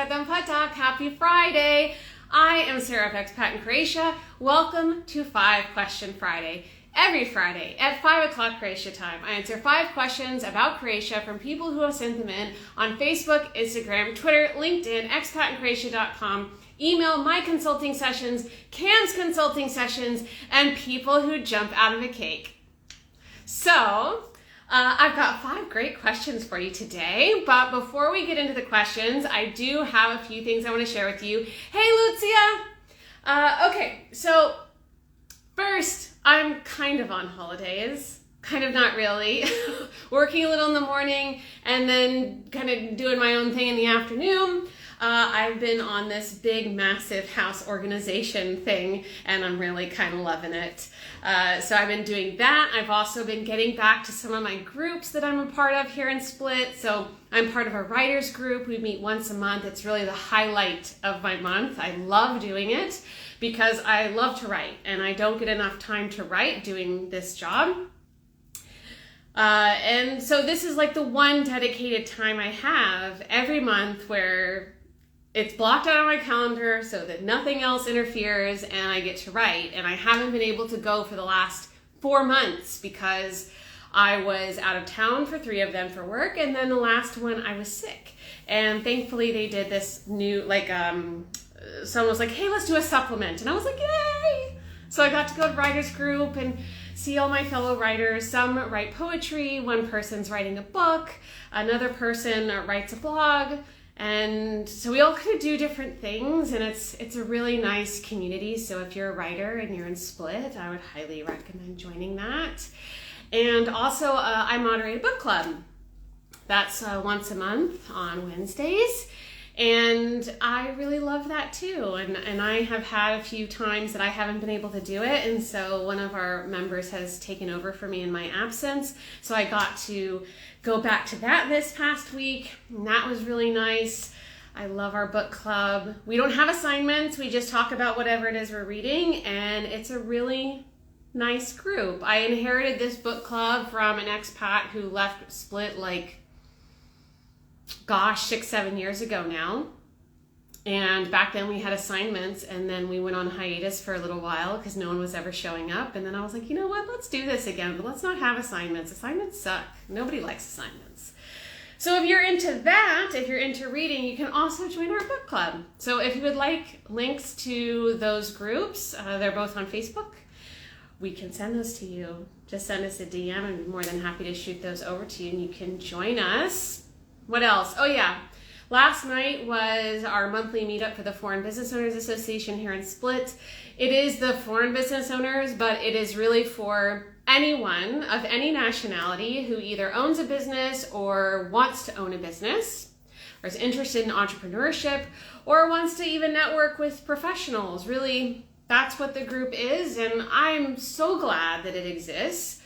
Selamat Patak. Happy Friday. I am Sarah of Expat in Croatia. Welcome to 5 Question Friday. Every Friday at 5 o'clock Croatia time, I answer 5 questions about Croatia from people who have sent them in on Facebook, Instagram, Twitter, LinkedIn, expatinCroatia.com, email, my consulting sessions, Cam's consulting sessions, and people who jump out of a cake. So, I've got 5 great questions for you today, but before we get into the questions, I do have a few things I want to share with you. Hey, Lucia! Okay, so first, I'm kind of on holidays, kind of not really, working a little in the morning and then kind of doing my own thing in the afternoon. I've been on this big, massive house organization thing, and I'm really kind of loving it. So I've been doing that. I've also been getting back to some of my groups that I'm a part of here in Split. So I'm part of a writers group. We meet once a month. It's really the highlight of my month. I love doing it because I love to write, and I don't get enough time to write doing this job. And so this is like the one dedicated time I have every month where it's blocked out on my calendar so that nothing else interferes and I get to write. And I haven't been able to go for the last 4 months because I was out of town for 3 of them for work, and then the last one I was sick. And thankfully they did this new, someone was like, hey, let's do a supplement. And I was like, yay! So I got to go to writers group and see all my fellow writers. Some write poetry, one person's writing a book, another person writes a blog. And so we all kind of do different things, and it's a really nice community. So if you're a writer and you're in Split, I would highly recommend joining that. And also I moderate a book club. That's once a month on Wednesdays. And I really love that too. And I have had a few times that I haven't been able to do it. And so one of our members has taken over for me in my absence. So I got to go back to that this past week. And that was really nice. I love our book club. We don't have assignments. We just talk about whatever it is we're reading. And it's a really nice group. I inherited this book club from an expat who left Split 6-7 years ago now. And back then we had assignments, and then we went on hiatus for a little while because no one was ever showing up. And then I was like, you know what, let's do this again, but let's not have assignments. Assignments suck. Nobody likes assignments. So if you're into that, if you're into reading, you can also join our book club. So if you would like links to those groups, they're both on Facebook. We can send those to you. Just send us a DM, and we'd be more than happy to shoot those over to you, and you can join us. What else? Oh yeah, last night was our monthly meetup for the Foreign Business Owners Association here in Split. It is the foreign business owners, but it is really for anyone of any nationality who either owns a business or wants to own a business, or is interested in entrepreneurship, or wants to even network with professionals. Really, that's what the group is, and I'm so glad that it exists.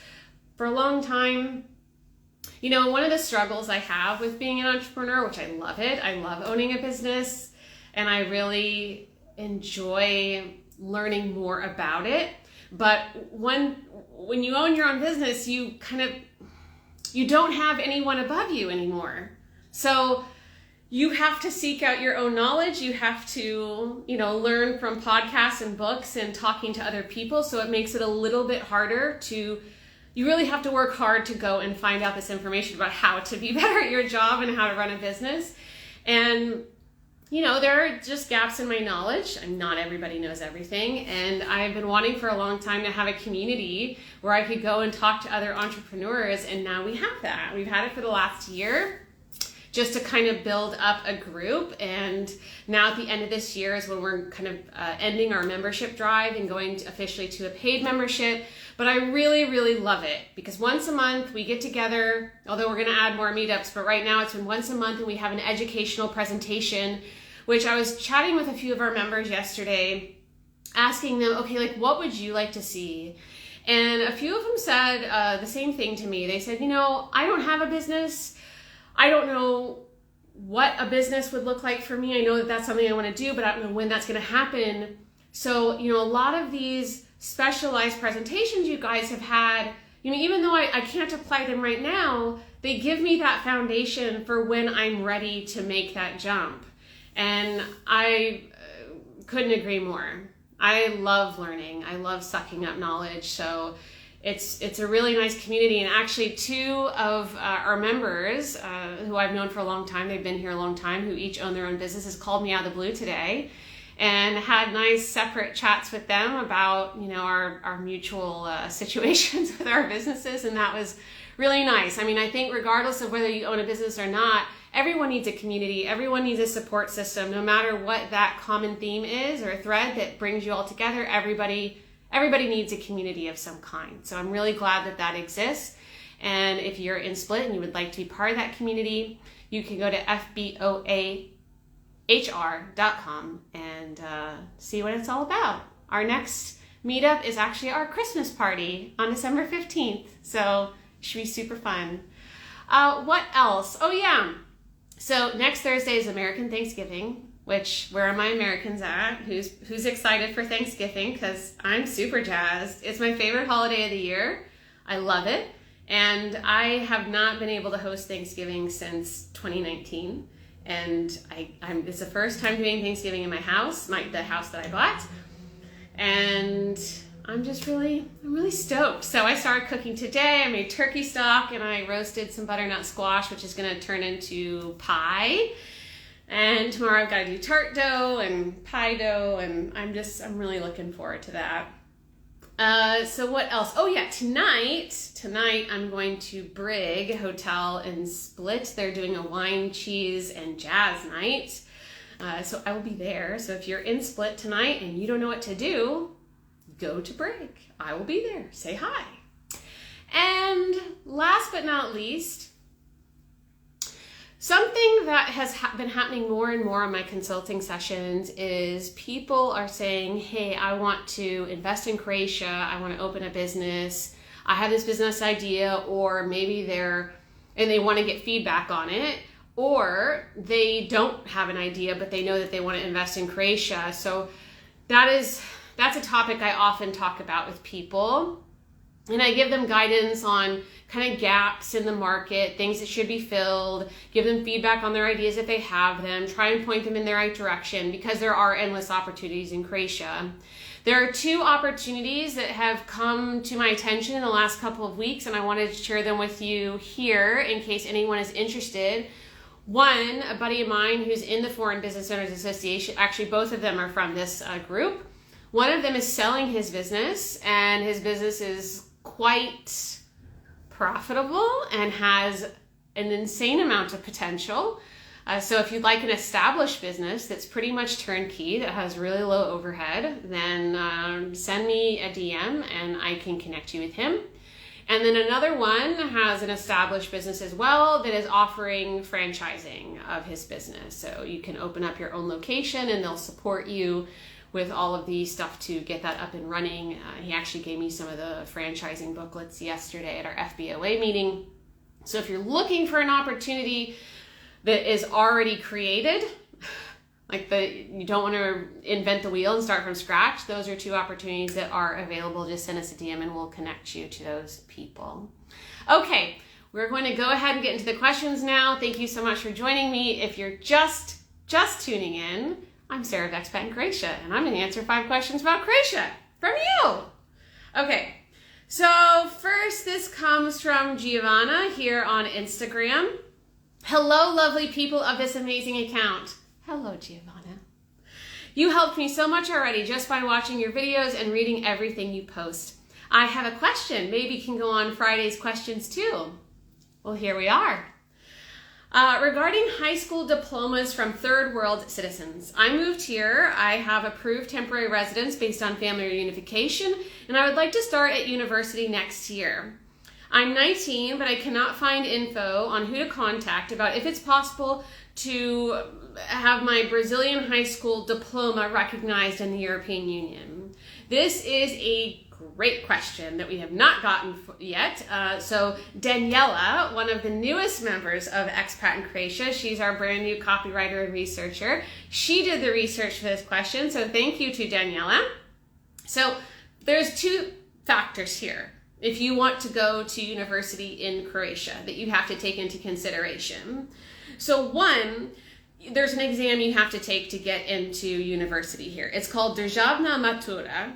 For a long time, you know, one of the struggles I have with being an entrepreneur, which I love it, I love owning a business, and I really enjoy learning more about it. But when you own your own business, you don't have anyone above you anymore. So you have to seek out your own knowledge. You have to, learn from podcasts and books and talking to other people. So it makes it a little bit harder you really have to work hard to go and find out this information about how to be better at your job and how to run a business. And, there are just gaps in my knowledge. Not everybody knows everything. And I've been wanting for a long time to have a community where I could go and talk to other entrepreneurs. And now we have that. We've had it for the last year, just to kind of build up a group. And now at the end of this year is when we're kind of ending our membership drive and going officially to a paid membership. But I really, really love it because once a month we get together, although we're gonna add more meetups, but right now it's been once a month, and we have an educational presentation, which I was chatting with a few of our members yesterday, asking them, okay, what would you like to see? And a few of them said the same thing to me. They said, I don't have a business. I don't know what a business would look like for me. I know that that's something I want to do, but I don't know when that's going to happen. So, a lot of these specialized presentations you guys have had, even though I can't apply them right now, they give me that foundation for when I'm ready to make that jump. And I couldn't agree more. I love learning. I love sucking up knowledge. So it's a really nice community. And actually 2 of our members who I've known for a long time, they've been here a long time, who each own their own businesses, called me out of the blue today and had nice separate chats with them about, our mutual situations with our businesses. And that was really nice. I mean, I think regardless of whether you own a business or not, everyone needs a community. Everyone needs a support system, no matter what that common theme is or thread that brings you all together. Everybody needs a community of some kind. So I'm really glad that exists. And if you're in Split and you would like to be part of that community, you can go to fboahr.com and see what it's all about. Our next meetup is actually our Christmas party on December 15th. So it should be super fun. What else? Oh yeah. So next Thursday is American Thanksgiving, which, where are my Americans at? Who's excited for Thanksgiving? Because I'm super jazzed. It's my favorite holiday of the year. I love it. And I have not been able to host Thanksgiving since 2019. And it's the first time doing Thanksgiving in my house, the house that I bought. And I'm really stoked. So I started cooking today. I made turkey stock and I roasted some butternut squash, which is going to turn into pie. And tomorrow I've got to do tart dough and pie dough, and I'm really looking forward to that. So what else? Oh yeah, tonight I'm going to Brig Hotel in Split. They're doing a wine, cheese, and jazz night. So I will be there. So if you're in Split tonight and you don't know what to do, go to Brig. I will be there. Say hi. And last but not least, something that has been happening more and more on my consulting sessions is people are saying, hey, I want to invest in Croatia. I want to open a business. I have this business idea, or maybe they want to get feedback on it, or they don't have an idea, but they know that they want to invest in Croatia. So that's a topic I often talk about with people. And I give them guidance on kind of gaps in the market, things that should be filled, give them feedback on their ideas if they have them, try and point them in the right direction, because there are endless opportunities in Croatia. There are 2 opportunities that have come to my attention in the last couple of weeks, and I wanted to share them with you here in case anyone is interested. One, a buddy of mine who's in the Foreign Business Owners Association, actually both of them are from this group. One of them is selling his business, and his business is quite profitable and has an insane amount of potential. So if you'd like an established business that's pretty much turnkey, that has really low overhead, then send me a DM and I can connect you with him. And then another one has an established business as well that is offering franchising of his business. So you can open up your own location and they'll support you with all of the stuff to get that up and running. He actually gave me some of the franchising booklets yesterday at our FBOA meeting. So if you're looking for an opportunity that is already created, you don't want to invent the wheel and start from scratch, those are 2 opportunities that are available. Just send us a DM and we'll connect you to those people. Okay, we're going to go ahead and get into the questions now. Thank you so much for joining me. If you're just tuning in, I'm Sarah of Expat in Croatia, and I'm going to answer 5 questions about Croatia from you. Okay, so first, this comes from Giovanna here on Instagram. Hello, lovely people of this amazing account. Hello, Giovanna. You helped me so much already just by watching your videos and reading everything you post. I have a question. Maybe you can go on Friday's questions too. Well, here we are. Regarding high school diplomas from third world citizens, I moved here. I have approved temporary residence based on family reunification, and I would like to start at university next year. I'm 19, but I cannot find info on who to contact about if it's possible to have my Brazilian high school diploma recognized in the European Union. This is a great question that we have not gotten yet. So Daniela, one of the newest members of Expat in Croatia, she's our brand new copywriter and researcher. She did the research for this question, so thank you to Daniela. So there's 2 factors here if you want to go to university in Croatia that you have to take into consideration. So one, there's an exam you have to take to get into university here. It's called Državna matura.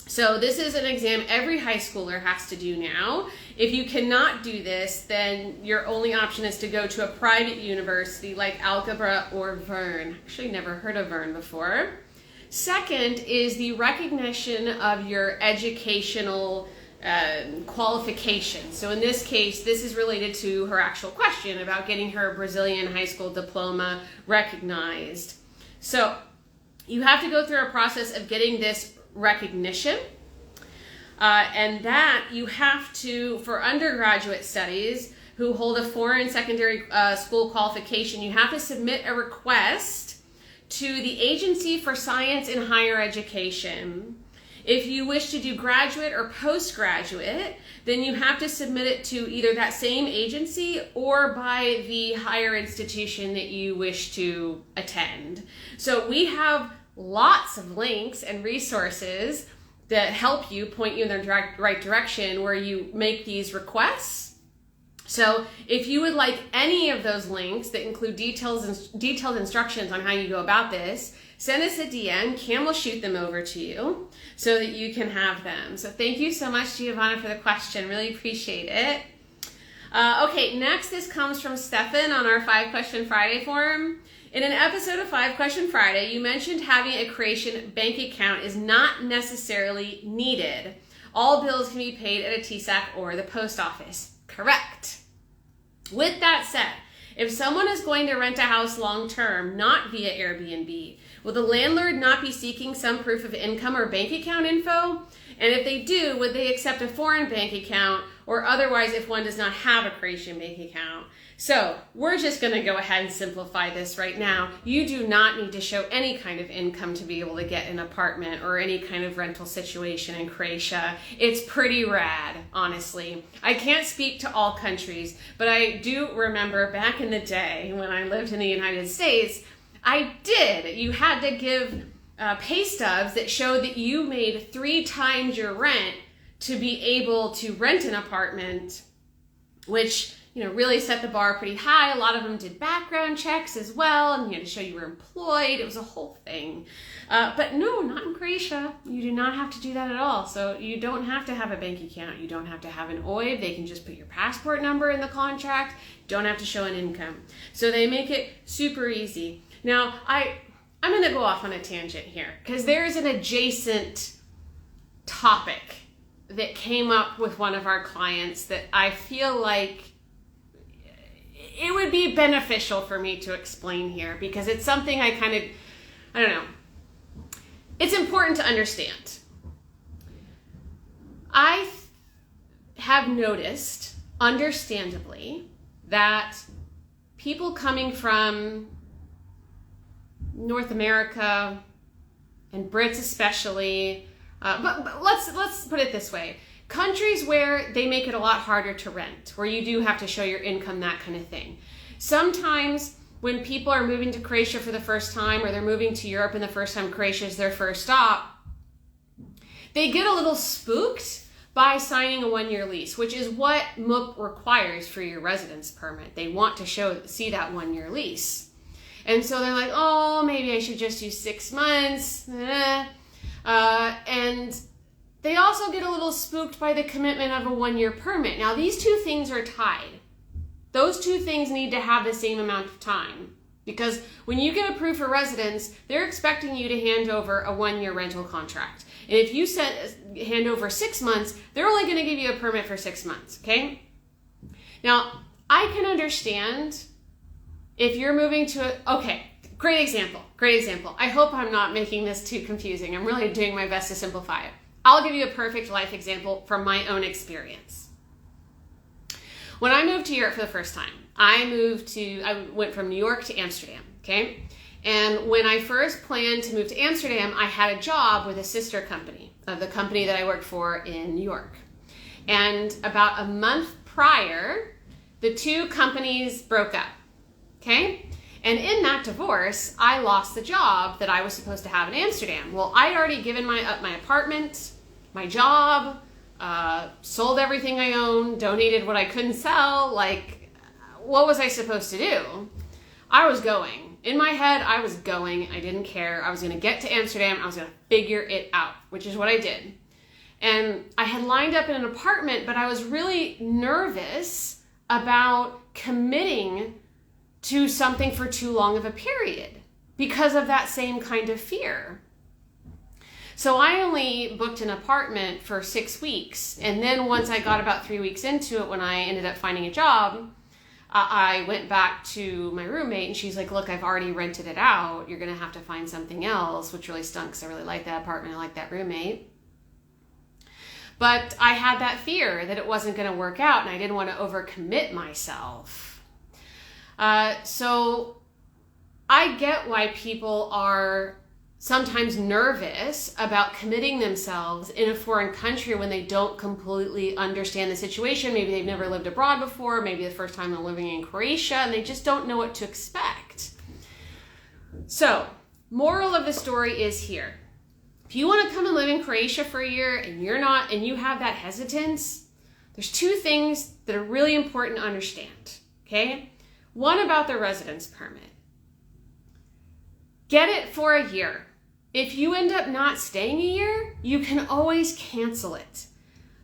So this is an exam every high schooler has to do now. If you cannot do this, then your only option is to go to a private university like Algebra or Vern. Actually, never heard of Vern before. Second is the recognition of your educational qualifications. So in this case, this is related to her actual question about getting her Brazilian high school diploma recognized. So you have to go through a process of getting this recognition, and that you have to, for undergraduate studies who hold a foreign secondary school qualification, you have to submit a request to the Agency for Science in Higher Education. If you wish to do graduate or postgraduate, then you have to submit it to either that same agency or by the higher institution that you wish to attend. So we have lots of links and resources that help you, point you in the right direction where you make these requests. So if you would like any of those links that include detailed instructions on how you go about this, send us a DM. Cam will shoot them over to you so that you can have them. So thank you so much, Giovanna, for the question. Really appreciate it. Okay, next this comes from Stefan on our 5 Question Friday forum. In an episode of 5 Question Friday, you mentioned having a Croatian bank account is not necessarily needed. All bills can be paid at a TSAC or the post office. Correct. With that said, if someone is going to rent a house long-term, not via Airbnb, will the landlord not be seeking some proof of income or bank account info? And if they do, would they accept a foreign bank account, or otherwise if one does not have a Croatian bank account? So we're just going to go ahead and simplify this right now. You do not need to show any kind of income to be able to get an apartment or any kind of rental situation in Croatia. It's pretty rad, honestly. I can't speak to all countries, but I do remember back in the day when I lived in the United States, you had to give pay stubs that showed that you made 3 times your rent to be able to rent an apartment, which really set the bar pretty high. A lot of them did background checks as well, and you had to show you were employed. It was a whole thing. But no, not in Croatia. You do not have to do that at all. So you don't have to have a bank account. You don't have to have an OIB. They can just put your passport number in the contract. Don't have to show an income. So they make it super easy. Now, I'm going to go off on a tangent here because there's an adjacent topic that came up with one of our clients that I feel like it would be beneficial for me to explain here because it's something I don't know. It's important to understand. I have noticed, understandably, that people coming from North America and Brits especially, but let's put it this way. Countries where they make it a lot harder to rent, where you do have to show your income, that kind of thing. Sometimes when people are moving to Croatia for the first time, or they're moving to Europe and the first time Croatia is their first stop, they get a little spooked by signing a 1-year lease, which is what MUP requires for your residence permit. They want to see that 1-year lease. And so they're like, oh, maybe I should just do 6 months. And they also get a little spooked by the commitment of a 1-year permit. Now, these two things are tied. Those two things need to have the same amount of time. Because when you get approved for residence, they're expecting you to hand over a 1-year rental contract. And if you hand over 6 months, they're only going to give you a permit for 6 months, okay? Now, I can understand if you're moving okay, great example. I hope I'm not making this too confusing. I'm really doing my best to simplify it. I'll give you a perfect life example from my own experience. When I moved to Europe for the first time, I went from New York to Amsterdam, okay? And when I first planned to move to Amsterdam, I had a job with a sister company of the company that I worked for in New York. And about a month prior, the two companies broke up, okay? And in that divorce, I lost the job that I was supposed to have in Amsterdam. Well, I'd already given up my apartment, my job, sold everything I owned, donated what I couldn't sell. Like, what was I supposed to do? I was going. In my head, I was going. I didn't care. I was going to get to Amsterdam. I was going to figure it out, which is what I did. And I had lined up in an apartment, but I was really nervous about committing to something for too long of a period because of that same kind of fear. So I only booked an apartment for 6 weeks. And then once I got about 3 weeks into it, when I ended up finding a job, I went back to my roommate and she's like, look, I've already rented it out. You're going to have to find something else, which really stunk because I really liked that apartment. I liked that roommate. But I had that fear that it wasn't going to work out and I didn't want to overcommit myself. So I get why people are sometimes nervous about committing themselves in a foreign country when they don't completely understand the situation. Maybe they've never lived abroad before, maybe the first time they're living in Croatia, and they just don't know what to expect. So, moral of the story is here. If you want to come and live in Croatia for a year and you have that hesitance, there's two things that are really important to understand, okay? One about the residence permit. Get it for a year. If you end up not staying a year, you can always cancel it.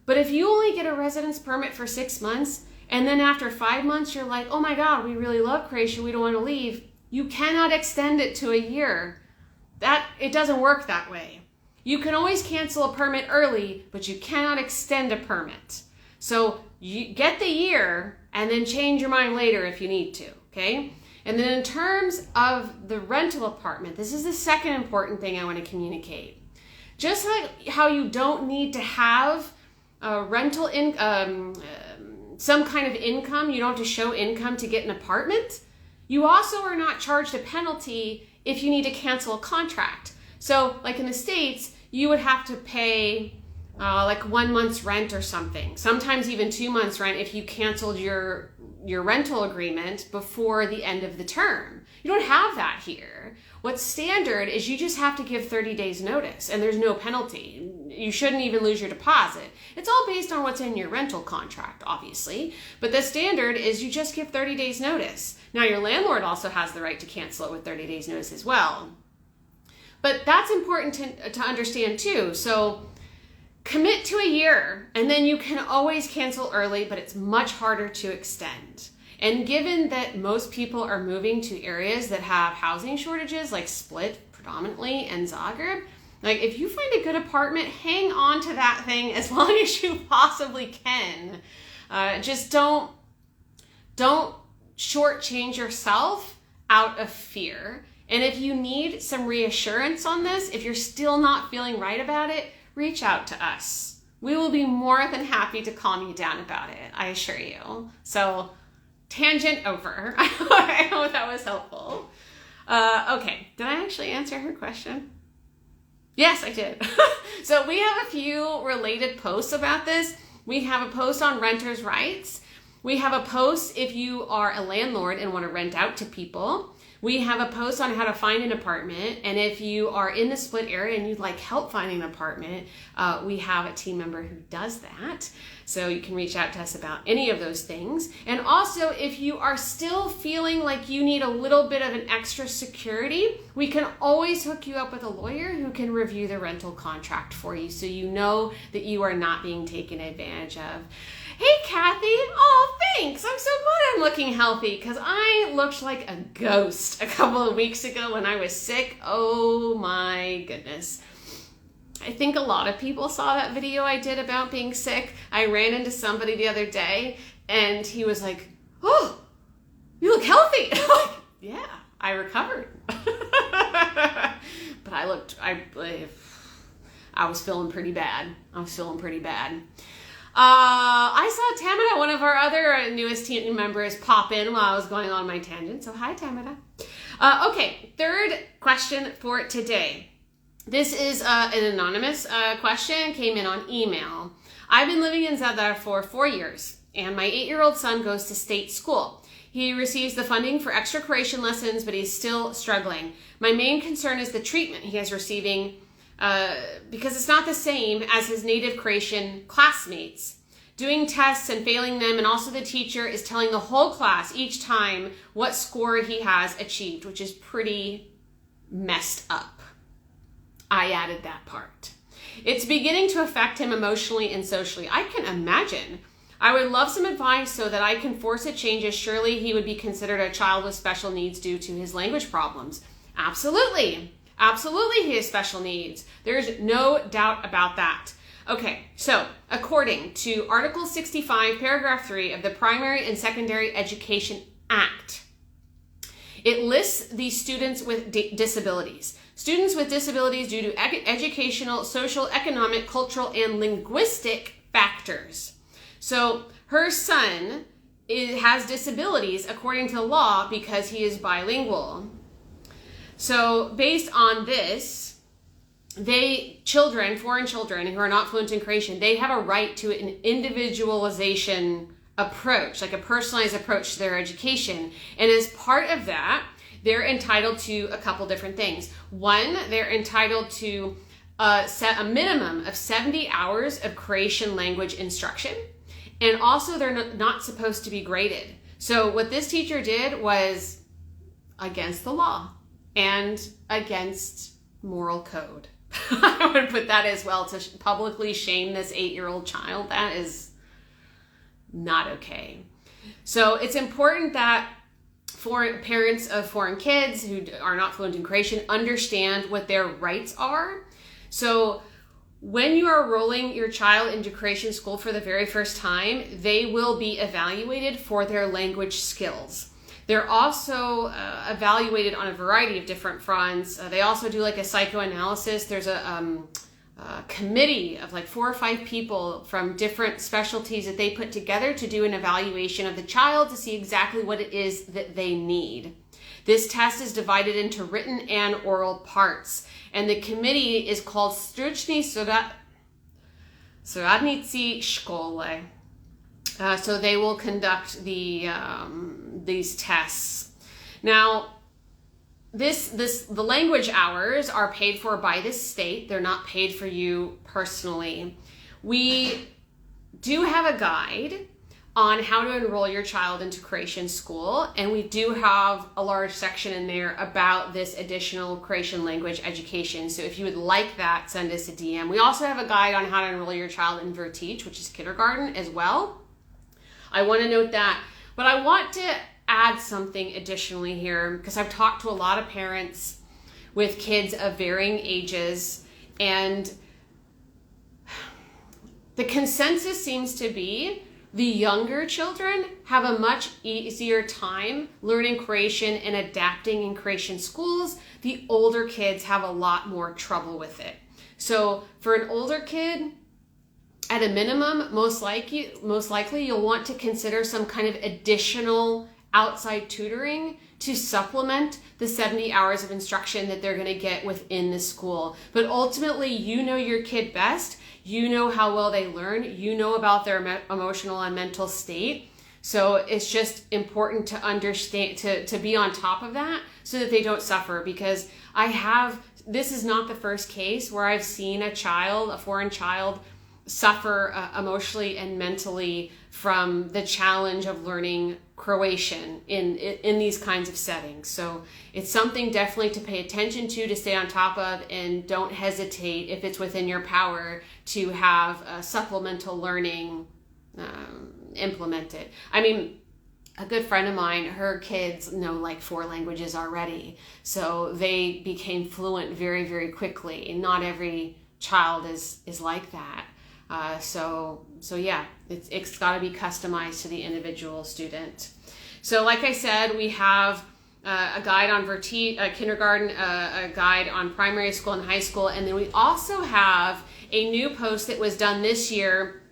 But if you only get a residence permit for 6 months, and then after 5 months, you're like, oh my God, we really love Croatia, we don't want to leave, you cannot extend it to a year. It doesn't work that way. You can always cancel a permit early, but you cannot extend a permit. So you get the year and then change your mind later if you need to, okay? And then in terms of the rental apartment, this is the second important thing I want to communicate. Just like how you don't need to have a rental some kind of income, you don't have to show income to get an apartment, you also are not charged a penalty if you need to cancel a contract. So like in the States, you would have to pay like 1 month's rent or something, sometimes even 2 months rent if you canceled your rental agreement before the end of the term. You don't have that here. What's standard is you just have to give 30 days notice and there's no penalty. You shouldn't even lose your deposit. It's all based on what's in your rental contract, obviously, but the standard is you just give 30 days notice. Now your landlord also has the right to cancel it with 30 days notice as well. But that's important to understand too. So commit to a year and then you can always cancel early, but it's much harder to extend. And given that most people are moving to areas that have housing shortages, like Split predominantly and Zagreb, like if you find a good apartment, hang on to that thing as long as you possibly can. Just don't shortchange yourself out of fear. And if you need some reassurance on this, if you're still not feeling right about it, reach out to us. We will be more than happy to calm you down about it, I assure you. So, tangent over. I hope that was helpful. Okay, did I actually answer her question? Yes, I did. So we have a few related posts about this. We have a post on renters' rights. We have a post if you are a landlord and want to rent out to people. We have a post on how to find an apartment, and if you are in the Split area and you'd like help finding an apartment, we have a team member who does that. So you can reach out to us about any of those things. And also, if you are still feeling like you need a little bit of an extra security, we can always hook you up with a lawyer who can review the rental contract for you so you know that you are not being taken advantage of. Hey, Kathy. Oh, thanks. I'm so glad I'm looking healthy because I looked like a ghost a couple of weeks ago when I was sick. Oh my goodness. I think a lot of people saw that video I did about being sick. I ran into somebody the other day and he was like, oh, you look healthy. I'm like, yeah, I recovered. But I was feeling pretty bad. I saw Tamara, one of our other newest team members, pop in while I was going on my tangent. So hi, Tamara. Okay, third question for today. This is an anonymous question, came in on email. I've been living in Zadar for 4 years, and my 8-year-old son goes to state school. He receives the funding for extra Croatian lessons, but he's still struggling. My main concern is the treatment he is receiving because it's not the same as his native Croatian classmates. doing tests and failing them, and also the teacher is telling the whole class each time what score he has achieved, which is pretty messed up. I added that part. It's beginning to affect him emotionally and socially. I can imagine. I would love some advice so that I can force a change, as surely he would be considered a child with special needs due to his language problems. Absolutely. Absolutely he has special needs. There's no doubt about that. Okay, so according to Article 65, Paragraph 3 of the Primary and Secondary Education Act, it lists the students with disabilities. Students with disabilities due to educational, social, economic, cultural, and linguistic factors. So her son has disabilities according to the law because he is bilingual. So based on this, foreign children who are not fluent in Croatian, they have a right to an individualization approach, like a personalized approach to their education. And as part of that, they're entitled to a couple different things. One, they're entitled to set a minimum of 70 hours of Croatian language instruction. And also they're not supposed to be graded. So what this teacher did was against the law and against moral code. I would put that as well, to publicly shame this 8-year-old child. That is not okay. So it's important that parents of foreign kids who are not fluent in Croatian understand what their rights are. So when you are enrolling your child into Croatian school for the very first time, they will be evaluated for their language skills. They're also evaluated on a variety of different fronts. They also do like a psychoanalysis. There's a committee of like 4 or 5 people from different specialties that they put together to do an evaluation of the child to see exactly what it is that they need. This test is divided into written and oral parts. And the committee is called Stručni Suradnici Škole. So they will conduct these tests. Now, the language hours are paid for by the state. They're not paid for you personally. We do have a guide on how to enroll your child into Croatian school, and we do have a large section in there about this additional Croatian language education. So if you would like that, send us a DM. We also have a guide on how to enroll your child in vrtić, which is kindergarten, as well. I want to note that, but I want to add something additionally here, because I've talked to a lot of parents with kids of varying ages, and the consensus seems to be the younger children have a much easier time learning Croatian and adapting in Croatian schools. The older kids have a lot more trouble with it. So for an older kid, at a minimum, most likely you'll want to consider some kind of additional outside tutoring to supplement the 70 hours of instruction that they're going to get within the school. But ultimately, you know your kid best. You know how well they learn. You know about their emotional and mental state. So it's just important to understand, to be on top of that so that they don't suffer. Because this is not the first case where I've seen a foreign child, suffer emotionally and mentally from the challenge of learning Croatian in these kinds of settings. So it's something definitely to pay attention to stay on top of, and don't hesitate if it's within your power to have supplemental learning implemented. I mean, a good friend of mine, her kids know like 4 languages already. So they became fluent very, very quickly. And not every child is like that. So yeah, it's got to be customized to the individual student. So like I said, we have a guide on kindergarten, a guide on primary school and high school, and then we also have a new post that was done this year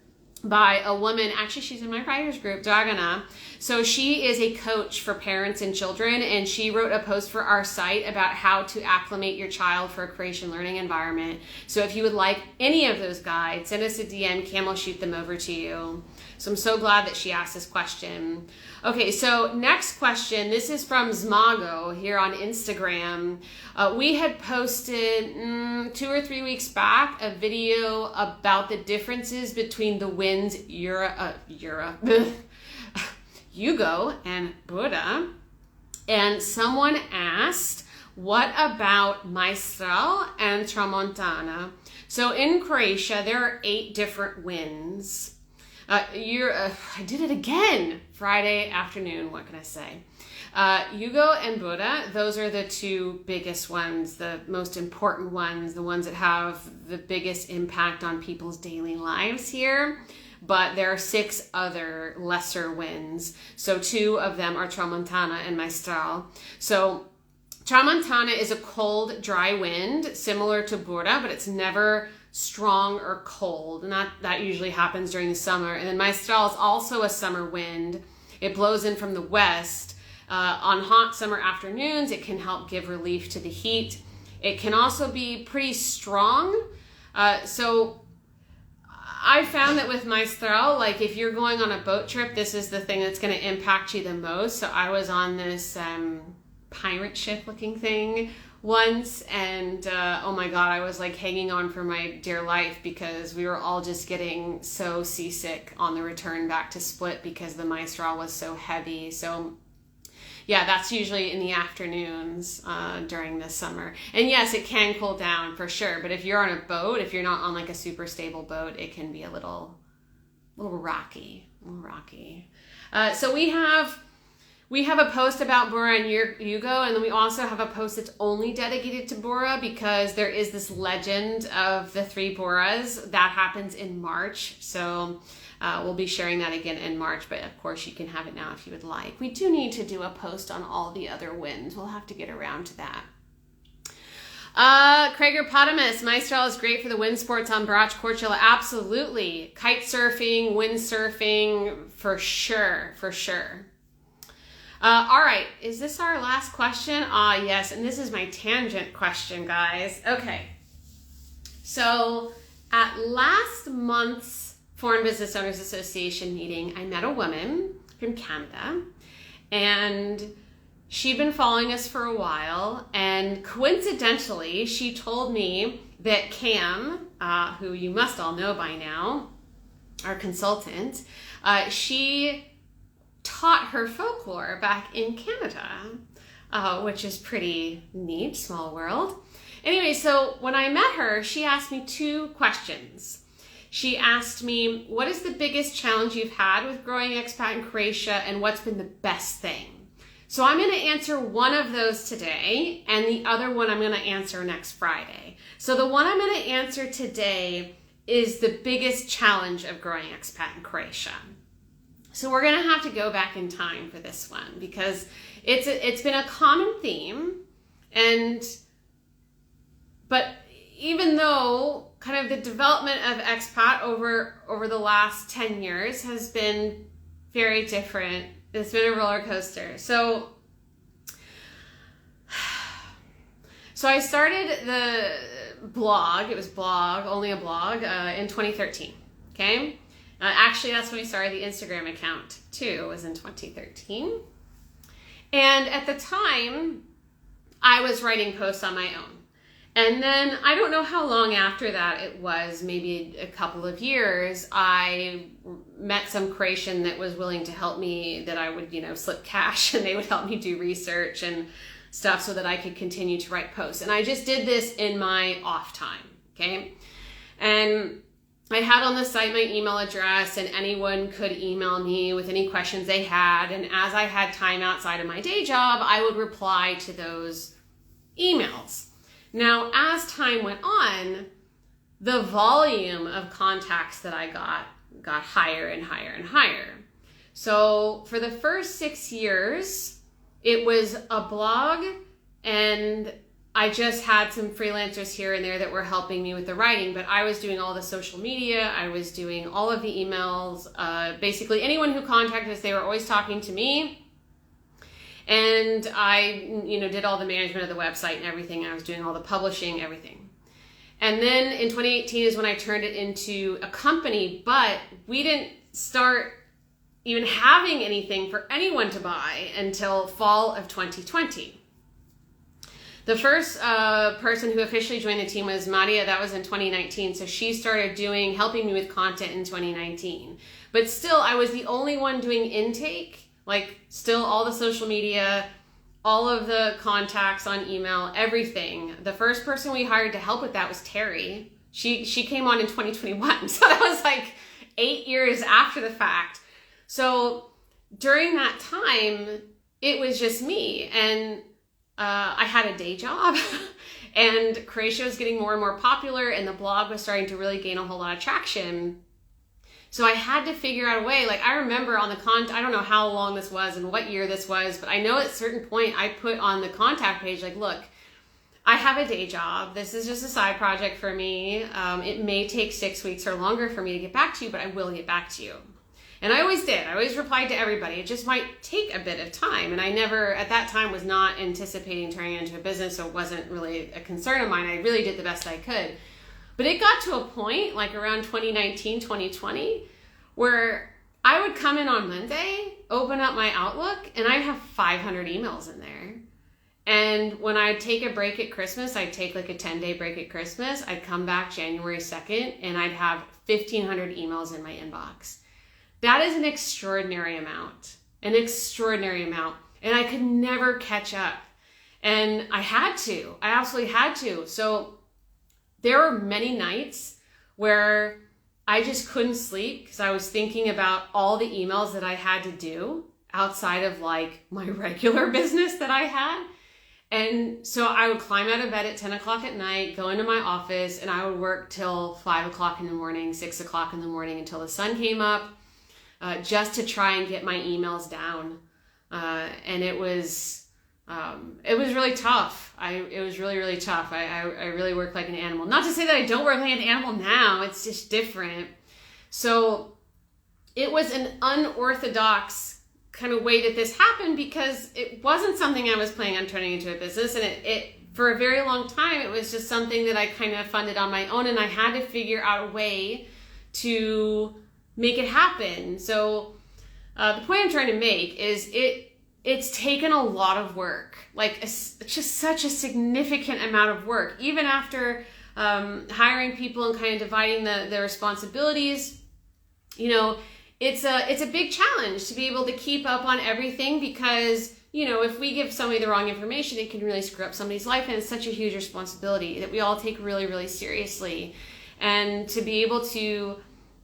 by a woman. Actually, she's in my writers group, Dragana. So she is a coach for parents and children, and she wrote a post for our site about how to acclimate your child for a Croatian learning environment. So if you would like any of those guides, send us a DM. Cam will shoot them over to you. So I'm so glad that she asked this question. Okay, so next question. This is from Zmago here on Instagram. We had posted 2 or 3 weeks back a video about the differences between the winds Yugo and Buddha. And someone asked, what about mistral and tramontana? So in Croatia, there are 8 different winds. I did it again Friday afternoon. What can I say? Yugo and Buddha, those are the 2 biggest ones, the most important ones, the ones that have the biggest impact on people's daily lives here. But there are 6 other lesser winds. So 2 of them are tramontana and mistral. So tramontana is a cold, dry wind, similar to Buddha, but it's never strong or cold, and that usually happens during the summer. And then mistral is also a summer wind. It blows in from the west. On hot summer afternoons, it can help give relief to the heat. It can also be pretty strong. So I found that with mistral, like if you're going on a boat trip, this is the thing that's going to impact you the most. So I was on this pirate ship looking thing once, and oh my god, I was like hanging on for my dear life because we were all just getting so seasick on the return back to Split because the mistral was so heavy. So yeah, that's usually in the afternoons during the summer. And yes, it can cool down for sure, but if you're on a boat, if you're not on like a super stable boat, it can be a little rocky. So we have a post about Bora and Yugo, and then we also have a post that's only dedicated to Bora because there is this legend of the 3 Boras that happens in March. So we'll be sharing that again in March, but of course you can have it now if you would like. We do need to do a post on all the other winds. We'll have to get around to that. Krager Potamus, mistral is great for the wind sports on Brač Korčula. Absolutely. Kite surfing, wind surfing, for sure. All right, is this our last question? Yes, and this is my tangent question, guys. Okay, so at last month's Foreign Business Owners Association meeting, I met a woman from Canada, and she'd been following us for a while, and coincidentally, she told me that Cam, who you must all know by now, our consultant, she taught her folklore back in Canada, which is pretty neat, small world. Anyway, so when I met her, she asked me 2 questions. She asked me, what is the biggest challenge you've had with growing expat in Croatia, and what's been the best thing? So I'm going to answer one of those today, and the other one I'm going to answer next Friday. So the one I'm going to answer today is the biggest challenge of growing expat in Croatia. So we're going to have to go back in time for this one because it's been a common theme, but even though kind of the development of expat over the last 10 years has been very different, it's been a roller coaster. So I started the blog, only a blog, in 2013, okay? Actually, that's when we started the Instagram account too, was in 2013. And at the time, I was writing posts on my own. And then, I don't know how long after that it was, maybe a couple of years, I met some Croatian that was willing to help me, that I would, slip cash, and they would help me do research and stuff so that I could continue to write posts. And I just did this in my off time, okay? And I had on the site my email address, and anyone could email me with any questions they had. And as I had time outside of my day job, I would reply to those emails. Now, as time went on, the volume of contacts that I got higher and higher and higher. So for the first 6 years, it was a blog and I just had some freelancers here and there that were helping me with the writing, but I was doing all the social media. I was doing all of the emails. Basically, anyone who contacted us, they were always talking to me. And I, did all the management of the website and everything. I was doing all the publishing, everything. And then in 2018 is when I turned it into a company, but we didn't start even having anything for anyone to buy until fall of 2020. The first person who officially joined the team was Maria. That was in 2019. So she started helping me with content in 2019. But still, I was the only one doing intake, like still all the social media, all of the contacts on email, everything. The first person we hired to help with that was Terry. She came on in 2021. So that was like 8 years after the fact. So during that time, it was just me. And I had a day job and Croatia was getting more and more popular and the blog was starting to really gain a whole lot of traction. So I had to figure out a way. Like I remember on the I don't know how long this was and what year this was, but I know at a certain point I put on the contact page, like, look, I have a day job. This is just a side project for me. It may take 6 weeks or longer for me to get back to you, but I will get back to you. And I always did. I always replied to everybody. It just might take a bit of time. And I never, at that time, was not anticipating turning it into a business, so it wasn't really a concern of mine. I really did the best I could. But it got to a point, like around 2019, 2020, where I would come in on Monday, open up my Outlook, and I'd have 500 emails in there. And when I'd take a break at Christmas, I'd take like a 10-day break at Christmas. I'd come back January 2nd, and I'd have 1,500 emails in my inbox. That is an extraordinary amount, and I could never catch up. And I absolutely had to. So there were many nights where I just couldn't sleep because I was thinking about all the emails that I had to do outside of like my regular business that I had. And so I would climb out of bed at 10 o'clock at night, go into my office, and I would work till 5 o'clock in the morning, 6 o'clock in the morning until the sun came up. Just to try and get my emails down. And it was really tough. It was really, really tough. I really worked like an animal. Not to say that I don't work like an animal now, it's just different. So it was an unorthodox kind of way that this happened because it wasn't something I was planning on turning into a business. And it for a very long time, it was just something that I kind of funded on my own, and I had to figure out a way to make it happen. So the point I'm trying to make is it's taken a lot of work, like it's just such a significant amount of work. Even after hiring people and kind of dividing the responsibilities, it's a big challenge to be able to keep up on everything because, if we give somebody the wrong information, it can really screw up somebody's life, and it's such a huge responsibility that we all take really, really seriously. And to be able to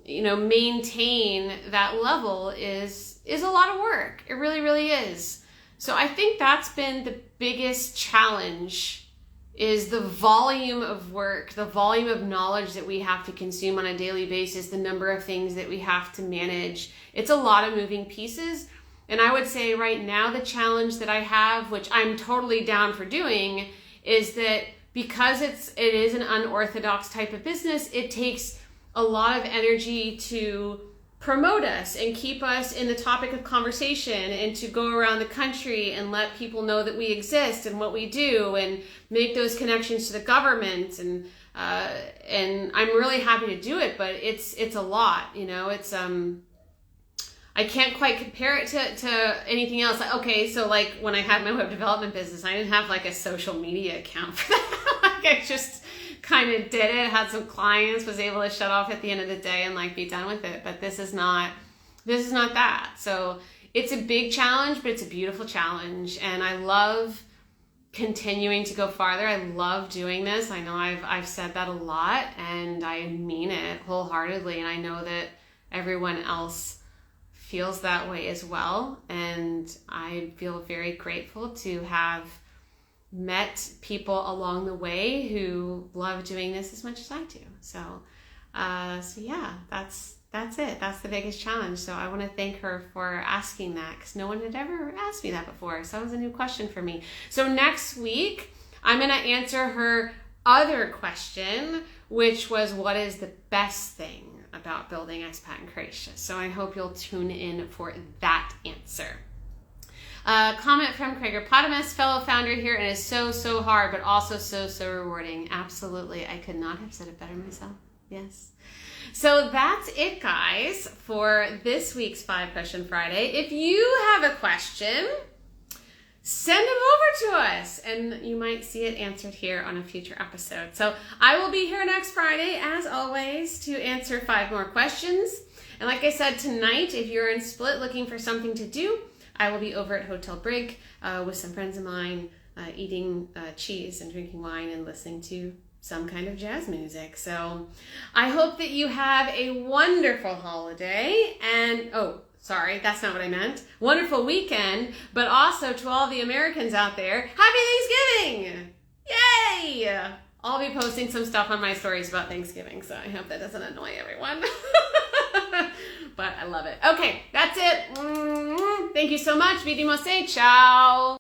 maintain that level is a lot of work. It really, really is. So I think that's been the biggest challenge is the volume of work, the volume of knowledge that we have to consume on a daily basis, the number of things that we have to manage. It's a lot of moving pieces. And I would say right now the challenge that I have, which I'm totally down for doing, is that because it is an unorthodox type of business, it takes a lot of energy to promote us and keep us in the topic of conversation and to go around the country and let people know that we exist and what we do and make those connections to the government. And I'm really happy to do it, but it's a lot, it's, I can't quite compare it to anything else. Okay, so like when I had my web development business, I didn't have like a social media account for that. Like I just kind of did it, had some clients, was able to shut off at the end of the day and like be done with it. But this is not that. So it's a big challenge, but it's a beautiful challenge. And I love continuing to go farther. I love doing this. I know I've said that a lot and I mean it wholeheartedly. And I know that everyone else feels that way as well. And I feel very grateful to have met people along the way who love doing this as much as I do. So yeah, that's it. That's the biggest challenge. So I want to thank her for asking that because no one had ever asked me that before. So that was a new question for me. So next week, I'm going to answer her other question, which was, what is the best thing about building Expat in Croatia? So I hope you'll tune in for that answer. Comment from Krager Potamus, fellow founder here. It is so hard, but also so rewarding. Absolutely. I could not have said it better myself. Yes. So that's it, guys, for this week's 5-Question Friday. If you have a question, send them over to us, and you might see it answered here on a future episode. So I will be here next Friday, as always, to answer 5 more questions. And like I said, tonight, if you're in Split looking for something to do, I will be over at Hotel Brig with some friends of mine, eating cheese and drinking wine and listening to some kind of jazz music. So I hope that you have a wonderful holiday and, oh, sorry, that's not what I meant. Wonderful weekend, but also to all the Americans out there, Happy Thanksgiving! Yay! I'll be posting some stuff on my stories about Thanksgiving, so I hope that doesn't annoy everyone. But I love it. Okay, that's it. Thank you so much. Vidimo se. Ciao.